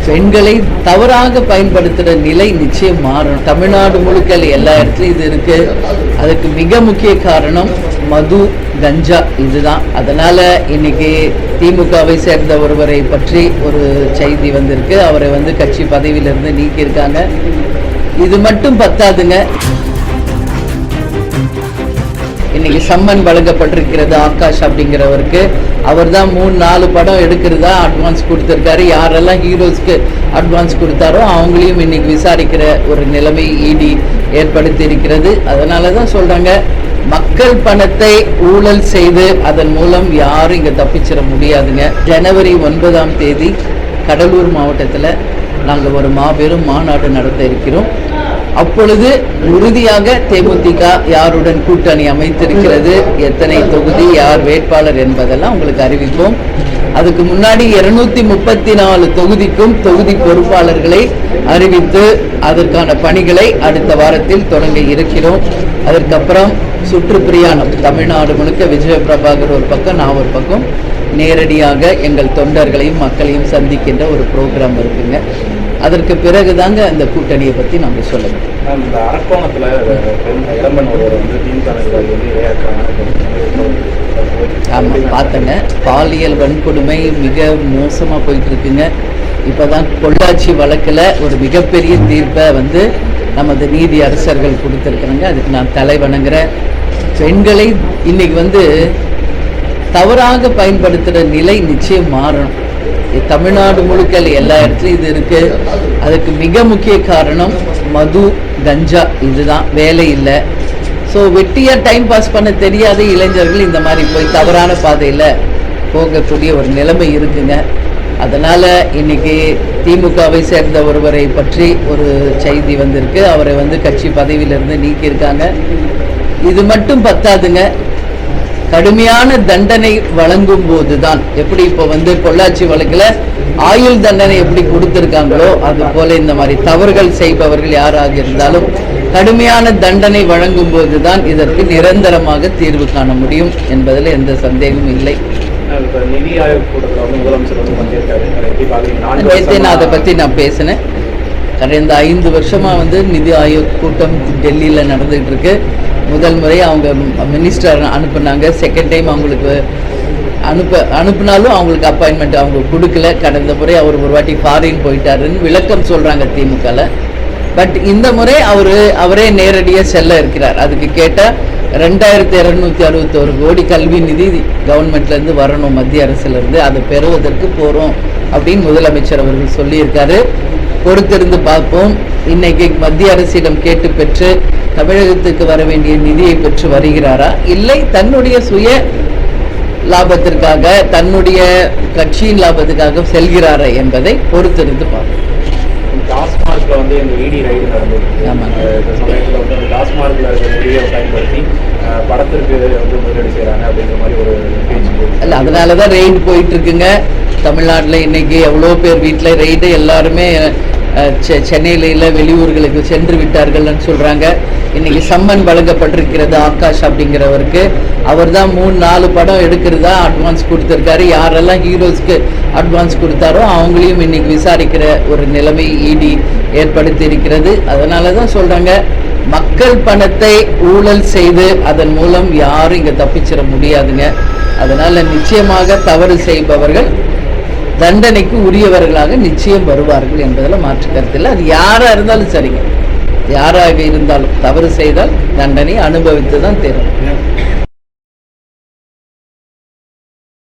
பெண்களை தவறாக பயன்படுத்துகிற நிலை நிச்சயம் மாறும். தமிழ்நாடு முழுக்க எல்லா இடத்துலையும் இது இருக்கு. அதுக்கு மிக முக்கிய காரணம் மது, கஞ்சா இதுதான். அதனால இன்னைக்கு திமுகவை சேர்ந்த ஒருவரை பற்றி ஒரு செய்தி வந்திருக்கு. அவரை கட்சி பதவியிலிருந்து நீக்கியிருக்காங்க. இது மட்டும் பத்தாதுங்க. இன்னைக்கு சம்மன் வழங்கப்பட்டிருக்கிறது ஆகாஷ் அப்படிங்கிறவருக்கு. அவர் தான் 3-4 படம் எடுக்கிறதா அட்வான்ஸ் கொடுத்துருக்காரு. யாரெல்லாம் ஹீரோஸ்க்கு அட்வான்ஸ் கொடுத்தாரோ அவங்களையும் இன்னைக்கு விசாரிக்கிற ஒரு நிலைமை இடி ஏற்படுத்தி இருக்கிறது. அதனால தான் சொல்றாங்க, மக்கள் பணத்தை ஊழல் செய்து அதன் மூலம் யாரும் இங்கே தப்பிச்சிட முடியாதுங்க. ஜனவரி 9ஆம் தேதி கடலூர் மாவட்டத்தில் நாங்கள் ஒரு மாபெரும் மாநாடு நடத்த இருக்கிறோம். அப்பொழுது உறுதியாக தேமுதிக யாருடன் கூட்டணி அமைத்திருக்கிறது, எத்தனை தொகுதி, யார் வேட்பாளர் என்பதெல்லாம் உங்களுக்கு அறிவிப்போம். அதுக்கு முன்னாடி 234 தொகுதிக்கும் தொகுதி பொறுப்பாளர்களை அறிவித்து அதற்கான பணிகளை அடுத்த வாரத்தில் தொடங்க இருக்கிறோம். அதற்கப்புறம் சுற்றுப்பிரயாணம் தமிழ்நாடு முழுக்க விஜய பிரபாகர் ஒரு பக்கம், நான் ஒரு பக்கம் நேரடியாக எங்கள் தொண்டர்களையும் மக்களையும் சந்திக்கின்ற ஒரு ப்ரோக்ராம் இருக்குங்க. அதற்கு பிறகு தாங்க அந்த கூட்டணியை பற்றி நம்ம சொல்லணும். இந்த அரக்கோணத்தில் இளம்பெண் ஒருவர் ஆமாம் பார்த்தங்க. பாலியல் வன்கொடுமை மிக மோசமாக போயிட்டு இருக்குங்க. இப்போ தான் பொள்ளாச்சி வழக்கில் ஒரு மிகப்பெரிய தீர்ப்பை நமது நீதி அரசர்கள் கொடுத்துருக்குறாங்க. அதுக்கு நான் தலை வணங்குறேன். பெண்களை இன்னைக்கு தவறாக பயன்படுத்துகிற நிலை நிச்சயம் மாறணும். தமிழ்நாடு முழுக்க எல்லா இடத்துலையும் இது இருக்கு. அதுக்கு மிக முக்கிய காரணம் மது, கஞ்சா இதுதான். வேலை இல்லை. ஸோ வெட்டியாக டைம் பாஸ் பண்ண தெரியாத இளைஞர்கள் இந்த மாதிரி போய் தவறான பாதையில் போகக்கூடிய ஒரு நிலைமை இருக்குங்க. அதனால் இன்னைக்கு திமுகவை சேர்ந்த ஒருவரை பற்றி ஒரு செய்தி வந்திருக்கு. அவரை கட்சி பதவியிலிருந்து நீக்கியிருக்காங்க. இது மட்டும் பத்தாதுங்க. கடுமையான தண்டனை வழங்கும் போது தான், எப்படி இப்போ பொள்ளாச்சி வழக்கில் ஆயுள் தண்டனை எப்படி கொடுத்துருக்காங்களோ அது போல இந்த மாதிரி தவறுகள் செய்பவர்கள் யாராக இருந்தாலும் கடுமையான தண்டனை வழங்கும் போது தான் இதற்கு நிரந்தரமாக தீர்வு காண முடியும் என்பதில் எந்த சந்தேகமும் இல்லை. நிதி ஆயோக் கூட்டத்தில் முதலமைச்சர் நேற்று நான் அதை பற்றி நான் பேசினேன். கடந்த 5 வருஷமாக நிதி ஆயோக் கூட்டம் டெல்லியில் நடந்துகிட்டு இருக்கு. முதல் முறை அவங்க மினிஸ்டர் அனுப்புனாங்க. செகண்ட் டைம் அவங்களுக்கு அனுப்புனாலும் அவங்களுக்கு அப்பாயின்மெண்ட் அவங்க கொடுக்கல. கடந்த முறை அவர் ஒரு வாட்டி ஃபாரின் போயிட்டாருன்னு விளக்கம் சொல்கிறாங்க திமுகவில். பட் இந்த முறை அவரே நேரடியாக செல்ல இருக்கிறார். அதுக்கு கேட்டால் 2261 கோடி கல்வி நிதி கவர்மெண்ட்லேருந்து வரணும், மத்திய அரசுலேருந்து. அதை பெறுவதற்கு போகிறோம் அப்படின்னு முதலமைச்சர் அவர்கள் சொல்லியிருக்காரு. பொறுத்திருந்து பார்ப்போம். இன்னைக்கு மத்திய அரசிடம் கேட்டு பெற்று தமிழகத்துக்கு வர வேண்டிய நிதியை பெற்று வருகிறாரா, இல்லை தன்னுடைய சுய லாபத்திற்காக, தன்னுடைய கட்சியின் லாபத்துக்காக செல்கிறாரா என்பதை பொறுத்திருந்து பார்ப்போம். டாஸ்மார்க்ல இந்த இடி ரைடு நடந்தது. இந்த சமயத்தில் டாஸ்மார்க்ல இருக்க நிதியை பயன்படுத்தி படத்திற்கு முதலீடு செய்யறாங்க அப்படிங்கிற மாதிரி ஒரு பேச்சு. இல்லை, அதனால தான் ரெய்டு போயிட்டு இருக்குங்க. தமிழ்நாட்டில் இன்னைக்கு எவ்வளோ பேர் வீட்டில் ரெய்டு, எல்லாருமே சென்னையில் இல்லை வெளியூர்களுக்கு சென்று விட்டார்கள்னு சொல்கிறாங்க. இன்னைக்கு சம்மன் வழங்கப்பட்டிருக்கிறது ஆகாஷ் அப்படிங்கிறவருக்கு. அவர் தான் 3-4 படம் எடுக்கிறதா அட்வான்ஸ் கொடுத்துருக்காரு. யாரெல்லாம் ஹீரோஸ்க்கு அட்வான்ஸ் கொடுத்தாரோ அவங்களையும் இன்னைக்கு விசாரிக்கிற ஒரு நிலைமை இடி ஏற்படுத்தி இருக்கிறது. அதனால தான் சொல்கிறாங்க, மக்கள் பணத்தை ஊழல் செய்து அதன் மூலம் யாரும் இங்கே தப்பிச்சிட முடியாதுங்க. அதனால் நிச்சயமாக தவறு செய்பவர்கள் தண்டனைக்கு உரியவர்களாக நிச்சயம் வருவார்கள் என்பதில் மாற்று கருத்தில். அது யாராக இருந்தாலும் சரிங்க, யாராக இருந்தாலும் தவறு செய்தால் தண்டனை அனுபவித்து தான் தீரும்.